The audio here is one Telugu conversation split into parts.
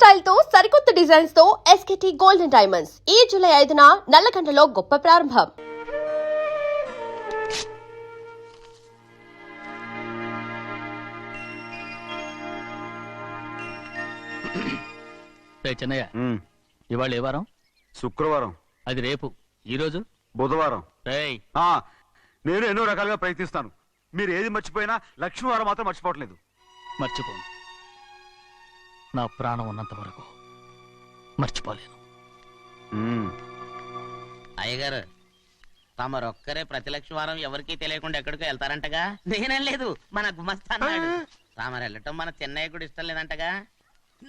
స్టైల్ తో సరికొత్త డిజైన్స్ తో ఎస్కేటీ గోల్డెన్ డైమండ్స్ ఈ జూలై 5న నల్లకంటలో గొప్ప ప్రారంభం. చెన్నయ్య, ఇవాళ ఏ వారం? శుక్రవారం. అది రేపు. ఈ రోజు బుధవారం. రేయ్, నేను ఎన్నో రకాలుగా ప్రయత్నిస్తాను. మీరు ఏది మర్చిపోయినా లక్ష్మీవారం మాత్రం మర్చిపోవట్లేదు. మర్చిపోను. నా ప్రాణం ఉన్నంత వరకు మర్చిపోలేను. అయ్యగారు, తమరొక్కరే ప్రతి లక్ష్మీవారం ఎవరికీ తెలియకుండా ఎక్కడికో వెళ్తారంటగా? నేనేం లేదు, మన గుమస్తా అన్నాడు. తామరు వెళ్ళటం మన చెన్నయ్య కూడా ఇష్టం లేదంటగా?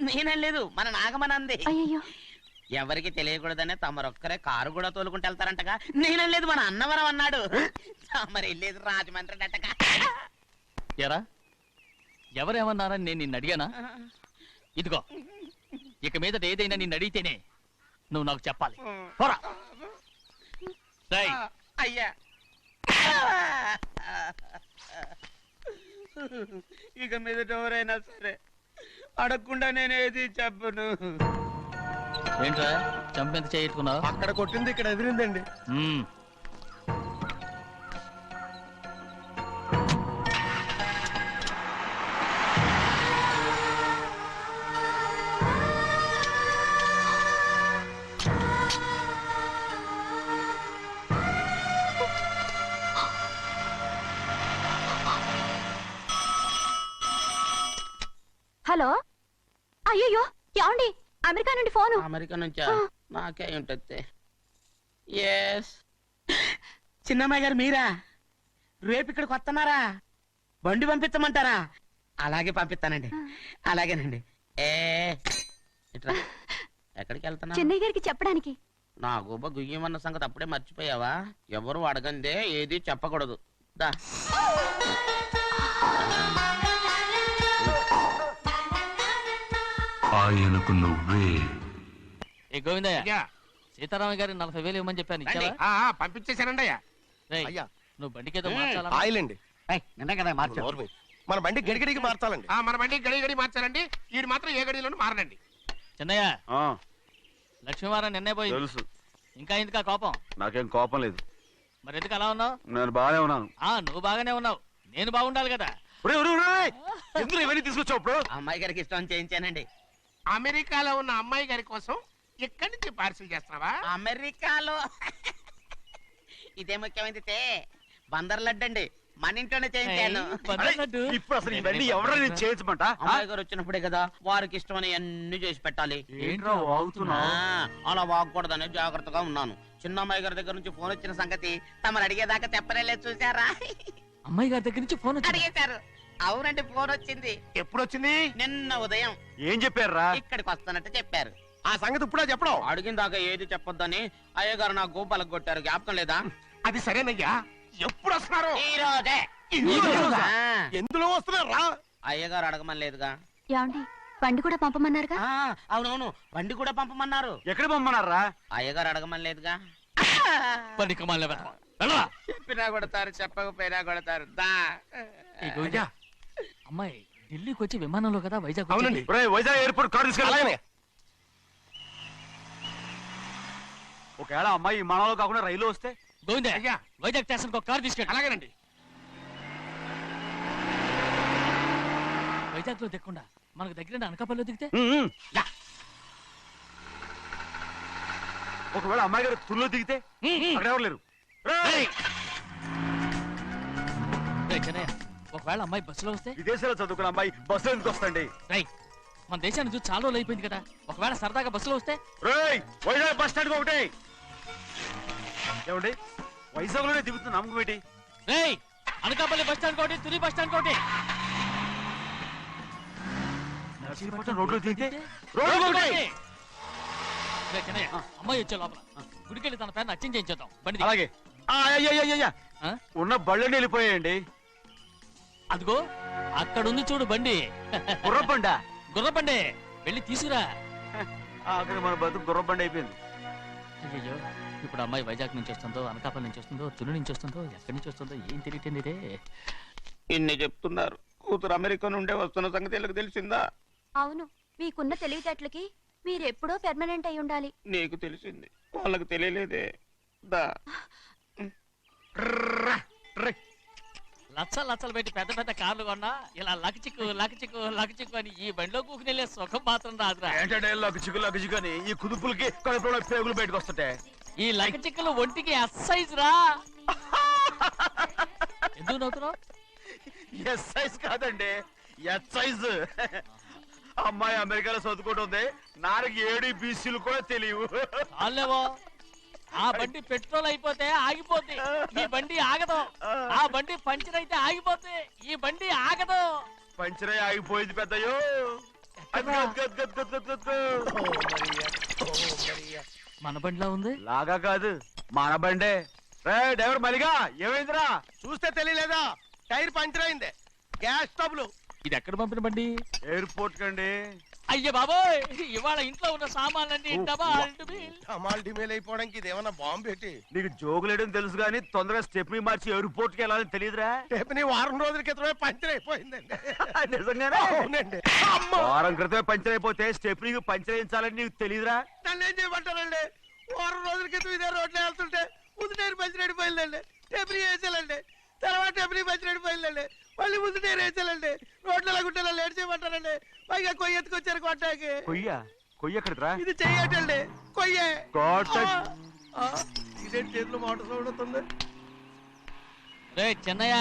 నేనేం లేదు, మన నాగమనంది. ఎవరికి తెలియకూడదనే తమరొక్కరే కారు కూడా తోలుకుంటూ వెళ్తారంటగా? నేనేం లేదు, మన అన్నవరం అన్నాడు. తమరు వెళ్ళేది రాజమండ్రి అంటగా? ఎరా, ఎవరేమన్నారని నేను నిన్ను అడిగానా? ఇదిగో, ఇక మీదట ఏదైనా నిన్ను అడిగితేనే నువ్వు నాకు చెప్పాలి. పోరా. రేయ్, అయ్యా, ఇక మీదట ఎవరైనా సరే అడగకుండా నేనేది చెప్పను. ఏంట్రా చంపెంత చేయించుకున్నావు? అక్కడ కొట్టింది ఇక్కడ ఎదిరిందండి. హలో, అయ్యో ఏమండి, అమెరికా నుండి ఫోను. అమెరికా నుంచా? నాకే ఉంటుంది. ఎస్, చిన్నమ్మాయి గారు మీరా? రేపు ఇక్కడికి వస్తున్నారా? బండి పంపించమంటారా? అలాగే పంపిస్తానండి. అలాగేనండి. ఇట్రా. ఎక్కడికి వెళ్తున్నా? చెన్నై గారికి చెప్పడానికి. నా గుబ్బ గుయ్యమన్న సంగతి అప్పుడే మర్చిపోయావా? ఎవరు అడగందే ఏది చెప్పకూడదు. దా. ఆయనకు నువ్వే. ఏ గోవిందయ్య, సీతారామయ్య గారి 40,000 ఇవ్వమని చెప్పాను, ఇచ్చావా? పంపించేశానండి అయ్యా. రేయ్, అయ్యా, నువ్వు బండికేదో మార్చాలా? ఆయిల్ అండి. నిన్న కదా మార్చారు. మన బండి గడిగడికి మార్చాలండి. మన బండి గడి మార్చాలండి. ఈ మాత్రం ఏ గడిలోనూ మారనండి. చెన్నయ్య, లక్ష్మీవారం నిన్నే పోయింది. తెలుసు. ఇంకా ఎందుకా కోపం? నాకేం కోపం లేదు. మరి ఎందుకు అలా ఉన్నావు? నేను బాగానే ఉన్నాను. నువ్వు బాగానే ఉన్నావు, నేను బాగుండాలి కదా. ఎందుకు ఇవన్నీ తీసుకొచ్చావు? ఇప్పుడు అమ్మాయి గారికి ఇష్టం చేయించానండి. అమెరికాలో ఉన్న అమ్మాయి గారి కోసం ఎక్కడి నుంచి పార్సిల్ చేస్తున్నావా? అమెరికాలో ఇదే ముఖ్యమైనది. బందర్ లడ్డు అండి, మన ఇంట్లోనే చేయించాను. ఇప్పుడు అసలు ఇవన్నీ ఎవరైనా చేయించమంట? అమ్మాయి గారు వచ్చినప్పుడే కదా వారికి ఇష్టమని అన్ని చేసి పెట్టాలి. ఏంట్రా వాగుతున్నా? అలా వాగకూడదని జాగ్రత్తగా ఉన్నాను. చిన్న అమ్మాయి గారి దగ్గర నుంచి ఫోన్ వచ్చిన సంగతి తమరు అడిగేదాకా చెప్పలేదు. చూసారా? అమ్మాయి గారి దగ్గర నుంచి ఫోన్ అడిగేశారు. అవునండి, ఫోన్ వచ్చింది. ఎప్పుడు వచ్చింది? నిన్న ఉదయం. ఏం చెప్పారా? ఇక్కడికి వస్తానంటే చెప్పారు. ఆ సంగతి ఇప్పుడే చెప్పడం. అడిగిన దాకా ఏది చెప్పొద్దని అయ్యగారు నా గోపాలకు కొట్టారు. జ్ఞాపకం లేదా? అది సరేనయ్యా, ఎప్పుడు వస్తున్నారు? ఈ రోజే. ఎందులో వస్తున్నారా? అయ్యగారు అడగమని లేదుగా. ఏమండి, బండి కూడా పంపమన్నారుగా? అవునవును, బండి కూడా పంపమన్నారు. ఎక్కడ పంపమన్నారా? అయ్యగారు అడగమని లేదుగా. చెప్పినా కొడతారు, చెప్పకపోయినా కొడతారు. దా. అమ్మాయి ఢిల్లీకి వచ్చి విమానంలో కదా వైజాగ్ అవునండి. వైజాగ్ ఎయిర్పోర్ట్ కార్ తీసుకెళ్ళి. ఒకవేళ అమ్మాయి విమానంలో కాకుండా రైలు వస్తే? గోవిందయ్య, అయ్యా, వైజాగ్ స్టేషన్ ఒక కార్ తీసుకెళ్ళి. అలాగేనండి. వైజాగ్ లో దిక్కుండా మనకు దగ్గర అనకాపల్లిలో దిగితే? ఒకవేళ అమ్మాయి గారు తుల్లో దిగితే? అక్కడ ఎవరు లేరు. చెన్నయ్య, ఒకవేళ అమ్మాయి బస్సులో వస్తే? విదేశాల్లో చదువుకున్న అమ్మాయి బస్సులో ఎందుకు వస్తండి? మన దేశాన్ని చూసి చాలా రోజులు అయిపోయింది కదా, ఒకవేళ సరదాగా బస్సులో వస్తే? వైజాగ్ బస్ స్టాండ్ ఒకటి ఏమండి, వైజాగ్ లోనే దిగుతున్న నమ్మకం ఏంటి? అనకాపల్లి బస్ స్టాండ్ కోటి, తుని బస్ స్టాండ్ కోటి. రోడ్లో దిగితే చెన్నయ్య, అమ్మాయి వచ్చే లోపల గుడికెళ్ళి తన పేరుని అచ్చం చేయించేద్దాం. బండి అలాగే. ఉన్న బళ్ళని వెళ్ళిపోయాయండి. అదిగో అక్కడుంది చూడు బండి. గుర్రబండ. గుర్రబండి, వెళ్ళి తీసుకురా. అక్కడ మన బతుకు గుర్రబండి అయిపోయింది. అయ్యో, ఇప్పుడు అమ్మాయి వైజాగ్ నుంచి వస్తుందో, అనకాపల్లి నుంచి వస్తుందో, తుని నుంచి వస్తుందో, ఎక్కడి నుంచి వస్తుందో ఏం తెలియటండి. ఇన్ని చెప్తున్నారు, కూతురు అమెరికా నుండే వస్తున్న సంగతి వీళ్ళకి తెలిసిందా? అవును, మీకున్న తెలివితేటలకి మీరెప్పుడో పెర్మనెంట్ అయి ఉండాలి. నీకు తెలిసింది, వాళ్ళకి తెలియలేదే. దా లచ్చలు పెట్టి పెద్ద పెద్ద కార్లు కొన్నా ఇలా లకచిక్కు అని ఈ బండిలో కూకుని వెళ్ళే సుఖం మాత్రం రాదురా. ఏంటంటే లగ్గుచిక్కు అని ఈ కుదుపులకి కడుపులో పేగులు బయటకు వస్తుంటాయి. ఈ లకచిక్కులు ఒంటికి ఎక్సైజ్ రా. ఎందుకు నవ్వుతున్నావు? ఎస్ సైజ్ కాదండి, ఎస్ సైజ్. అమ్మాయి అమెరికాలో చదువుకుంటుంది, నాకు 7 బీసీలు కూడా తెలియవు. చాలేవో, ఆ బండి పెట్రోల్ అయిపోతే ఆగిపోద్ది, ఈ బండి ఆగదు. ఆ బండి పంచర్ అయితే ఆగిపోద్ది, ఈ బండి ఆగదు. పంచరే ఆగిపోయింది పెద్దయ్యో. మన బండిలా ఉంది. లాగా కాదు, మన బండే. రే డ్రైవర్ మలిగా, ఏమైందిరా? చూస్తే తెలియలేదా? టైర్ పంచర్ అయింది. గ్యాస్ స్టవ్లు. ఇది ఎక్కడ పంపిన బండి? ఎయిర్పోర్ట్ కండి. అయ్య బాబోయ్, ఇవాళ ఇంట్లో ఉన్న సామాన్లన్నీ డబాల్ డుబిల్. డమాల్ డిమేల్ అయిపోవడానికి ఇదేమన్నా బాంబు పెట్టి నీకు జోకులేయడం తెలుసు కానీ తొందరగా స్టెప్ని మార్చి ఎయిర్పోర్ట్ కి వెళ్ళాలని తెలియదురా? టేపుని వారం రోజుల క్రితమే పంచర్ అయిపోయిందండి. నిజంగానే అవునండి. వారం క్రితమే పంచర్ అయిపోతే స్టెప్ని పంచర్ వేయించాలని నీకు తెలియదురా? నన్ను ఏం చేయమంటారండి? వారం రోజుల క్రితం ఇదే రోడ్లో వెళ్తుంటే ముందు టైర్ పంచర్ అయిపోయిందండి. టేపుని వేసేయాలండి, తర్వాత టేపుని పంచర్ అయిపోయిందండి, మళ్ళీ ముందు టైర్ వేసేయాలండి. రోడ్లు ఎలాగుంటే లేట్ చేయమంటారండి. పైగా కొయ్య ఎత్తుకొచ్చారు కొట్టాకి. కొయ్య ఎక్కడిరా? ఇది చెయ్యటండి, కొయ్యే. కోట. ఇదేంటి చేతిలో మోటార్ సౌండ్ అవుతుంది? రే చిన్నయ్య,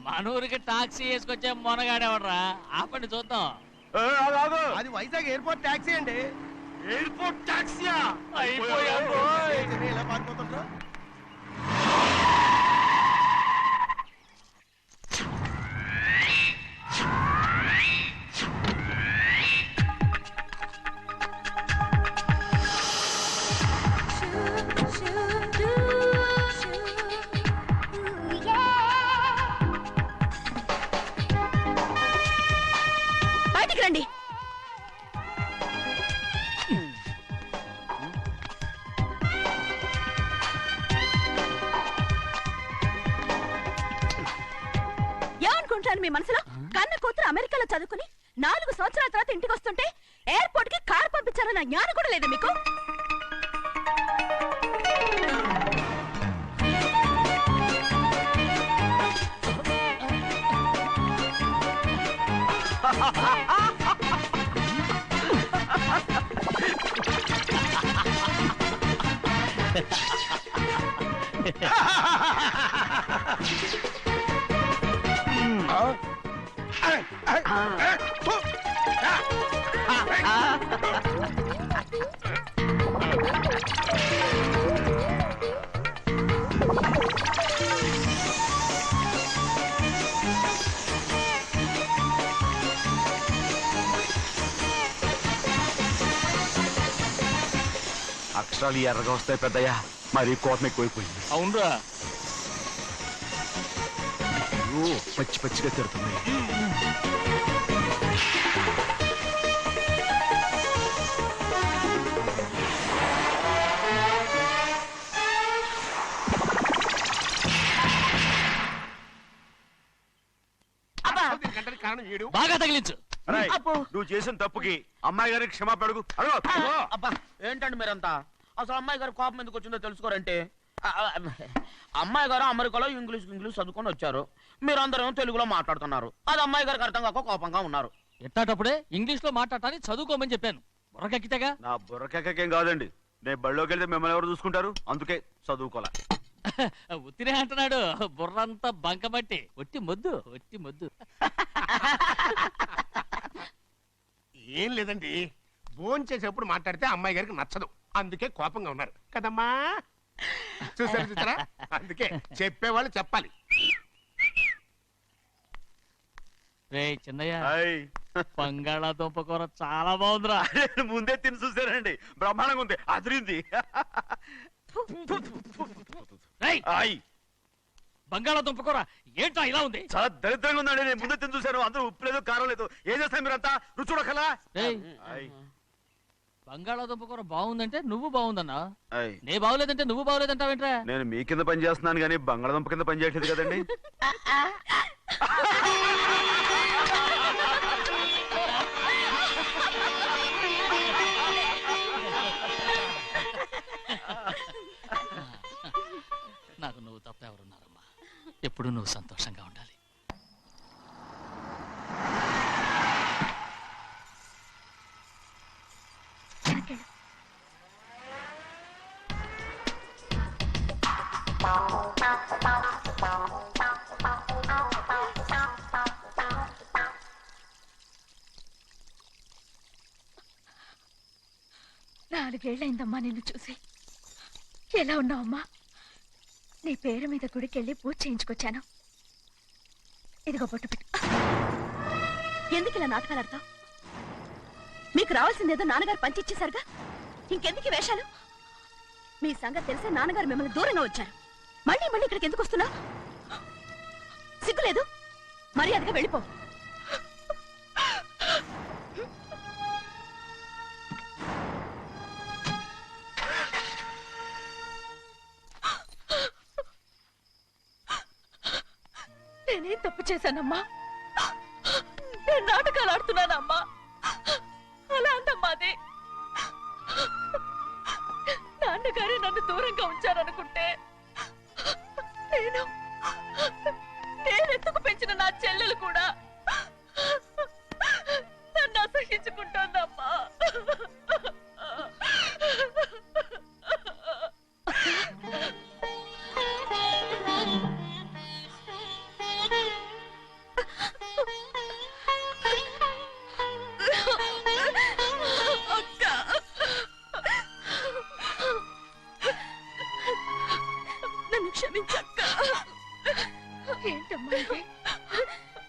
మనూరికి టాక్సీ వేసుకొచ్చే మొనగాడేవడరా? ఆపండి చూద్దాం. అది వైజాగ్ ఎయిర్పోర్ట్ ట్యాక్సీ అండి. ఎయిర్పోర్ట్ టాక్సీయా? అయిపోయాం. ఏంటి ఇలా పారిపోతుండ్రు? బయటికి రండి. ఏమనుకుంటాను మీ మనసులో? కన్న కూతురు అమెరికాలో చదువుకుని 4 సంవత్సరాల తర్వాత ఇంటికి వస్తుంటే ఎయిర్పోర్ట్ కి కార్ పంపించారన్న జ్ఞానం కూడా లేదా మీకు? అక్షరాలు ఎర్రగా వస్తాయి పెద్దయ్యా, మరి కోపం ఎక్కువైపోయింది. అవునరా, పచ్చి పచ్చిగా తిడుతుంది. గంటకి కారణం ఏడు. బాగా తగిలించు. అరేయ్, నువ్వు చేసిన తప్పుకి అమ్మాయి గారికి క్షమాపణ అడుగు. అడుగు. అబ్బా ఏంటండి మీరంతా? అసలు అమ్మాయి గారు కోపం ఎందుకు వచ్చిందో తెలుసుకోరంటే, అమ్మాయి గారు అమెరికాలో ఇంగ్లీష్ చదువుకొని వచ్చారు, మీరందరూ తెలుగులో మాట్లాడుతున్నారు. అది అమ్మాయి గారికి అర్థం కాక కోపంగా ఉన్నారు. ఎట్టాటప్పుడే ఇంగ్లీష్ లో మాట్లాడటానికి చదువుకోమని చెప్పాను. బుర్రకెక్కితేగా. నా బుర్రకెక్కకేం కాదండి, నేను బళ్ళోకి వెళ్తే మిమ్మల్ని ఎవరు చూసుకుంటారు? అందుకే చదువుకోలే. ఉత్తినే అంటున్నాడు, బుర్రంతా బంకబట్టి. ఒట్టి మొద్దు, ఒట్టి మొద్దు. ఏం లేదండి, భోజనం చేసేప్పుడు మాట్లాడితే అమ్మాయి గారికి నచ్చదు, అందుకే కోపంగా ఉన్నారు కదమ్మా. చూసారా? అందుకే చెప్పేవాళ్ళు చెప్పాలి. రే చిన్నయ్య, హాయ్. బంగాళాదుంప కూర చాలా బాగుందిరా. నేను ముందే తిని చూసానండి, బ్రహ్మాండంగా ఉంది, అదిరింది. రేయ్, హాయ్. బంగాళాదుంప కూర ఏంట్రా ఇలా ఉంది? చాలా దరిద్రంగా ఉందండి, నేను ముందే తిని చూశాను. అందరూ ఉప్పు లేదు, కారం లేదు. ఏం చేస్తారు మీరంతా? రుచి చూడకలా. రేయ్, హాయ్. బంగాళాదుంప కూర బాగుందంటే నువ్వు బాగుందన్నా, హాయ్. నే బాగులేదంటే నువ్వు బాగులేదంటావేంట్రా? నేను మీ కింద పని చేస్తున్నాను కానీ బంగాళదుంప కింద పని చేయట్లేదు కదండి. ఎప్పుడూ నువ్వు సంతోషంగా ఉండాలి. నాలుగేళ్లైందమ్మా నిన్ను చూసి. ఎలా ఉన్నావమ్మా? నీ పేరు మీద గుడికెళ్ళి పూజ చేయించుకొచ్చాను. ఇదిగో బొట్టు పెట్టు. ఎందుకు ఇలా నాటకాలు ఆడతావు? మీకు రావాల్సిందేదో నాన్నగారు పంచిచ్చేశారుగా, ఇంకెందుకు వేషాలు? మీ సంగతి తెలిసే నాన్నగారు మిమ్మల్ని దూరంగా వచ్చారు. మళ్ళీ మళ్ళీ ఇక్కడికి ఎందుకు వస్తున్నా? సిగ్గులేదు? మర్యాదగా వెళ్ళిపో. నేనేం తప్పు చేశానమ్మా? నేను నాటకాలు ఆడుతున్నానమ్మా. అలా అందమ్మా అది. నాన్నగారే నన్ను దూరంగా ఉంచారనుకుంటే నేనెత్తుకు పెంచిన నా చెల్లెలు కూడా నన్ను అసహించుకుంటోందమ్మా. నన్ను క్షమించక్క. ఏంటమ్మా ఇది?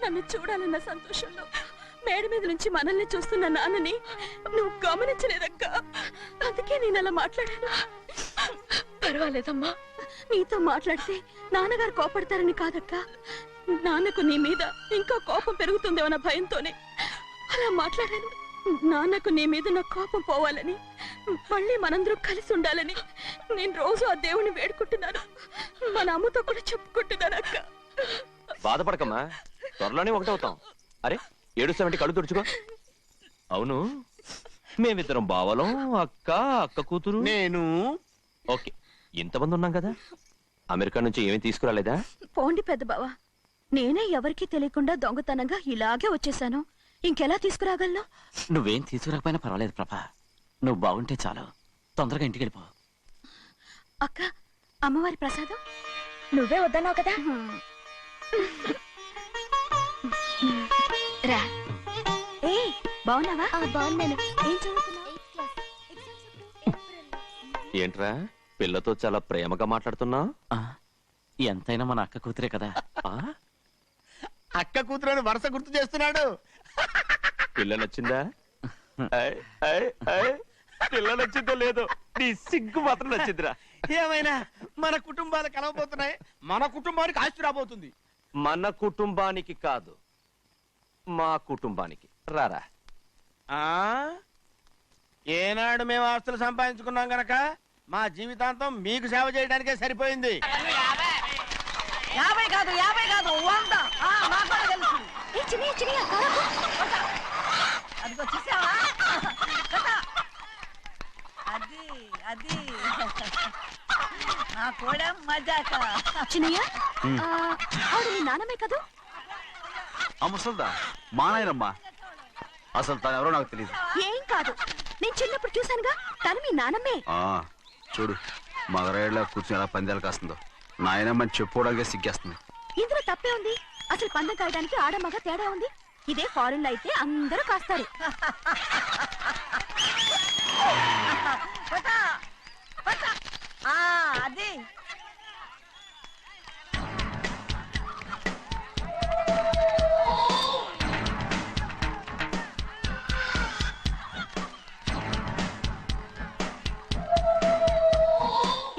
నన్ను చూడాలన్న సంతోషంలో మేడ మీద నుంచి మనల్ని చూస్తున్న నాన్నని నువ్వు గమనించలేదక్క. అందుకే నేను అలా మాట్లాడాను. పర్వాలేదమ్మా, నీతో మాట్లాడితే నాన్నగారు కోపడతారని కాదక్క. నాన్నకు నీ మీద ఇంకా కోపం పెరుగుతుందేమన్న భయంతోనే అలా మాట్లాడాను. నాన్నకు నీ మీద నా కోపం పోవాలని, మళ్ళీ మనందరూ కలిసి ఉండాలని నేను రోజు ఆ దేవుని వేడుకుంటున్నాను. మన అమ్మతో కూడా చెప్పుకుంటున్నాను అక్క. బాధపడకమ్మా, త్వరలోనే ఒకటవుతాం. అరే ఏడుస్తామంటే కళ్ళు తుడుచుకో. అవును, మేమిద్దరం బావలం, అక్క కూతురు, నేను. ఓకే, ఇంతమంది ఉన్నాం కదా. అమెరికా నుంచి ఏమీ తీసుకురాలేదా? పోండి పెద్ద బావ, నేనే ఎవరికీ తెలియకుండా దొంగతనంగా ఇలాగే వచ్చేసాను. ఇంకెలా తీసుకురాగలను? నువ్వేం తీసుకురాకపోయినా పర్వాలేదు ప్రభా, నువ్వు బాగుంటే చాలు. తొందరగా ఇంటికి వెళ్ళిపో. అక్క, అమ్మవారి ప్రసాదం నువ్వే వద్దన్నావు కదా. రా. ఏ బాగున్నావా? బాగున్నాను. ఏం చదువుతున్నావు? ఏంట్రా పిల్లతో చాలా ప్రేమగా మాట్లాడుతున్నా? ఎంతైనా మన అక్క కూతురే కదా. అక్క కూతురని వరుస గుర్తు చేస్తున్నాడు. పిల్ల నచ్చిందా? పిల్ల నచ్చిందో లేదో, నీ సిగ్గు మాత్రం నచ్చిందిరా. ఏమైనా మన కుటుంబాలు కలవబోతున్నాయి. మన కుటుంబానికి ఆస్తి రాబోతుంది. మన కుటుంబానికి కాదు, మా కుటుంబానికి. రారా. ఏనాడు మేము ఆస్తులు సంపాదించుకున్నాం గనక మా జీవితాంతం మీకు సేవ చేయడానికే సరిపోయింది. 50 కాదు 100. అదిగో చూసావా? అది నా కూడా మజాక. చిన్నయ్య, ఆవిడ నీ నాన్నమే కదా? ముసల్దా మా నాయనమ్మా. అసలు తను ఎవరో నాకు తెలియదు. ఏం కాదు, నేను చిన్నప్పుడు చూశానుగా, తను మీ నాన్నమే. చూడు మగరాయిలా కూర్చుని ఎలా పందాలు కాస్తుందో. నాయనమ్మని చెప్పుకోవడానికి సిగ్గేస్తుంది. ఇందులో తప్పే ఉంది? అసలు పందెం కాయడానికి ఆడమగ తేడా ఉంది. ఇదే ఫారెన్ లో అయితే అందరూ కాస్తారు. అది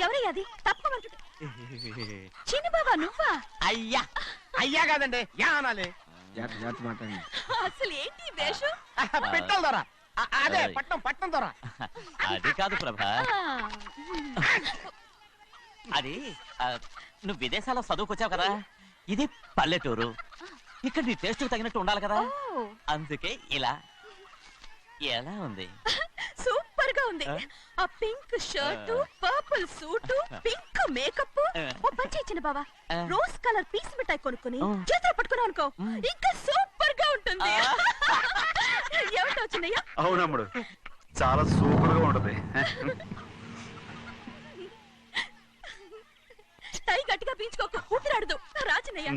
ఎవరయ్యా? అది తప్పమంటు. చిన్న బాబా నువ్వా? అయ్యా అయ్యా కాదండి, యా అనాలి. అసలు ఏంటి వేషం? పెట్టాల ధర అదే పట్నం ధర. అది కాదు ప్రభా, అది నువ్వు విదేశాల్లో చదువుకొచ్చావు కదా, ఇది పల్లెటూరు. ఇక్కడ నీ టేస్ట్ తగినట్టు ఉండాలి కదా, అందుకే ఇలా. ఎలా ఉంది? సూపర్ గా ఉంది. ఆ pink shirt, purple suit, pink makeup. ఓ పని చేయించిన బావా, రోజ్ కలర్ పీస్ మిఠాయి కొనుక్కుని చేతిలో పట్టుకున్నావు అనుకో, ఇంకా సూపర్ గా ఉంటుంది. ఏమిటో చిన్నయ్య? అవునమ్ముడు, చాలా సూపర్ గా ఉంటది. టై గట్టిగా పీంచుకోకు, ఊపిరాడదు. రాజనయ్య,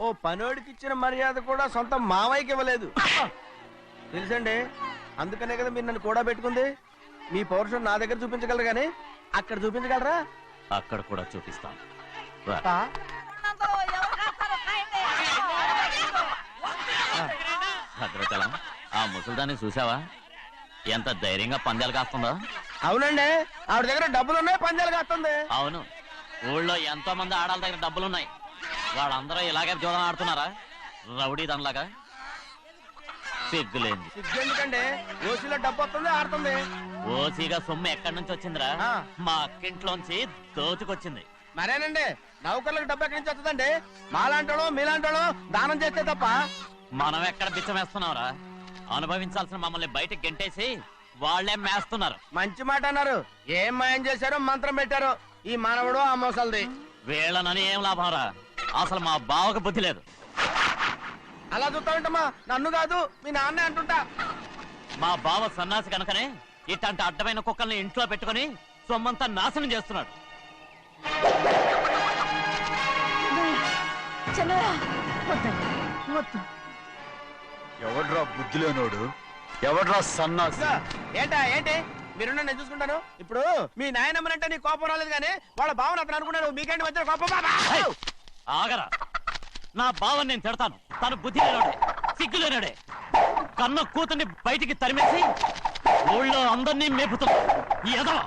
ఓ పనోడికి ఇచ్చిన మర్యాద కూడా సొంత మావయ్యకి ఇవ్వలేదు తెలుసండి. అందుకనే కదా మీరు నన్ను కూడా పెట్టుకుంది. మీ పౌరుషం నా దగ్గర చూపించగలరు కానీ అక్కడ చూపించగలరా? అక్కడ కూడా చూపిస్తాం. భద్రాచలం, ఆ ముసల్దాన్ని చూసావా? ఎంత ధైర్యంగా పందాలు కాస్తుందో. అవునండి, ఆవిడ దగ్గర డబ్బులు ఉన్నాయి, పందాలు కాస్తుంది. అవును, ఊళ్ళో ఎంతో మంది ఆడాల దగ్గర డబ్బులున్నాయి. వాళ్ళందరూ ఇలాగే జోదం ఆడుతున్నారా? రౌడీ దానిలాగా. సిగ్గులేంది. ఎందుకండి ఓసీలో డబ్బు వస్తుంది, ఆడుతుంది. ఓసీగా సొమ్ము ఎక్కడి నుంచి వచ్చిందిరా? మా అక్కింట్లోంచి దోచుకొచ్చింది. మరేనండి, నౌకర్లకు డబ్బు ఎక్కడి నుంచి వస్తుందండి? మాలాంటోళ్ళు మీలాంటోళ్ళు దానం చేస్తే తప్ప. మనం ఎక్కడ బిచ్చం వేస్తున్నావురా? అనుభవించాల్సిన మమ్మల్ని బయటకు గెంటేసి వాళ్లే మేస్తున్నారు. మంచి మాట అన్నారు. ఏం మాయం చేశారో మంత్రం పెట్టారో ఈ మానవుడు ఆ మోసల్ది. వీళ్ళనని ఏం లాభంరా? అసలు మా బావకు బుద్ధి లేదు. అలా చూస్తా ఉంటామా? నన్ను కాదు, మీ నాన్నే అంటుంటా. మా బావ సన్నాసి కనుకనే ఇట్లాంటి అడ్డమైన కుక్కల్ని ఇంట్లో పెట్టుకుని సొమ్మంతా నాశనం చేస్తున్నాడు. ఎవడ్రా బుద్ధిలేనోడు? ఎవడ్రా సన్నాసి? ఏంటా ఏంటి? మీరు నేను చూసుకుంటాను. ఇప్పుడు మీ నాయనమ్మనంటే నీ కోపం రాలేదు కానీ వాళ్ళ భావన అతను అనుకున్నాడు. మీకేంటి మధ్య కోపం? ఆగరా, నా బావని నేను తిడతాను. తను బుద్ధి లేనాడే, సిగ్గు లేనాడే. కన్న కూతుర్ని బయటికి తరిమేసి ఊళ్ళో అందరినీ మేపుతున్నా. ఎదవ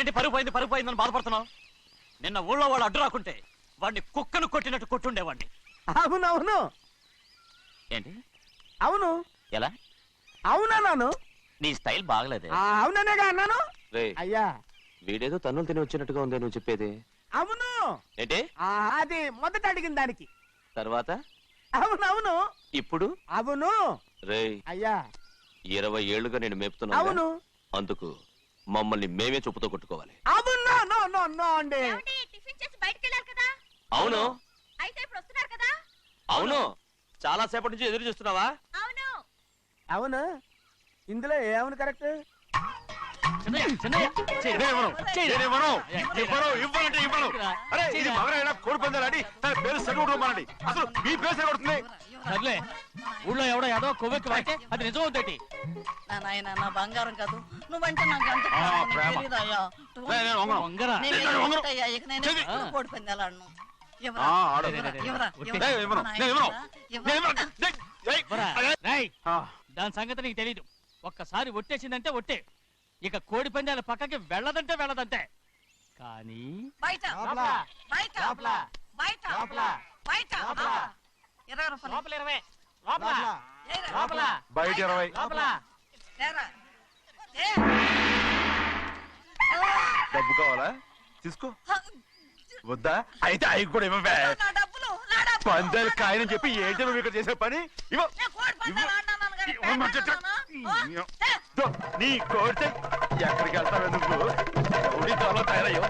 ఏంటి పరుగు పోయిందని బాధపడుతున్నావు? నిన్న ఊళ్ళో వాళ్ళు అడ్డు రాకుంటే వాడిని కుక్కను కొట్టినట్టు కొట్టుండేవాడిని. అవునవును ఏంటి అవును ఎలా? అవునన్నాను. నీ స్టైల్ బాగలేదే. అవుననేగా అన్నాను. రేయ్, అయ్యా వీడేదో తన్నులు తిని వచ్చినట్టుగా ఉంది నువ్వు చెప్పేది. అవును. ఏంటి అది మొదట అడిగిన దానికి. తర్వాత అవునవును. ఇప్పుడు అవును. రేయ్, అయ్యా 20 ఏళ్లుగా నేను మేపుతున్నా. అవును. అందుకు మమ్మల్ని మేమే చెప్పుతో కొట్టుకోవాలి. అవును. నో నో నో అండి. టిఫిన్ చేసి బయటికి వెళ్ళారు కదా, అవును అయితే ఇప్పుడు వస్తున్నారు కదా. అవును. చాలా సేపటి నుంచి ఎదురు చూస్తున్నావా? అవును. అవును. ఇందులో ఏమవును కరెక్ట్? ఇవ్వను. అరే ఇది మగరైనా కోడి పందాలని తన పేరు సరిగొట్టుకోమనండి. అసలు మీ పేరు సరిగొడుతుంది. సర్లే, ఊళ్ళో ఎవడో ఏదో కొవ్వెక్కి వాడితే అది నిజం అవుతాయి. నా నాయన నా బంగారం కాదు, నువ్వంటే నాకు ఎంత ఆ, ప్రాణం, నీకు ప్రేమ. తెలీదయ్యా. నేను వంగను. వంగరా. నేను నేను వంగను. ఏంటయ్యా, ఇక నేను చెయ్యి. ఎప్పుడు కోడి పందాలాడను. ఎవరా? ఆడు. ఎవరా? ఎవరా? నేను ఇవ్వను. నా నేను ఇవ్వను. నాయనా, నేను ఎవరా? ఇవ్వను. ఏయ్, రేయ్, ఆ, దాని సంగతి నీకు తెలీదు. ఒక్కసారి ఒట్టేసిందంటే ఒట్టే. ఇక కోడి పందాల పక్కకి వెళ్ళదంటే వెళ్ళదంటే. కానీ బయట బయట బయట బయట 20 రూపాయలు. ఏరా. బయట 20. ఏరా. ఏ. డబ్బు కావాలా? తీసుకో. వద్దా? అయితే అవి కూడా ఇవ్వవే. నా డబ్బులు, నా డబ్బులు. పందాలు కాయని చెప్పి ఏంటి నువ్వు ఇక్కడ చేసే పని? ఇవ్వ. నేను కోడి పందాలు ఆడినాను కానీ ఇవ్వమంటే పేకాడుతున్నానా? నీ కోడితే ఎక్కడికి వెళ్తావే నువ్వు? రౌడీ త్వరలో తయారయ్యో.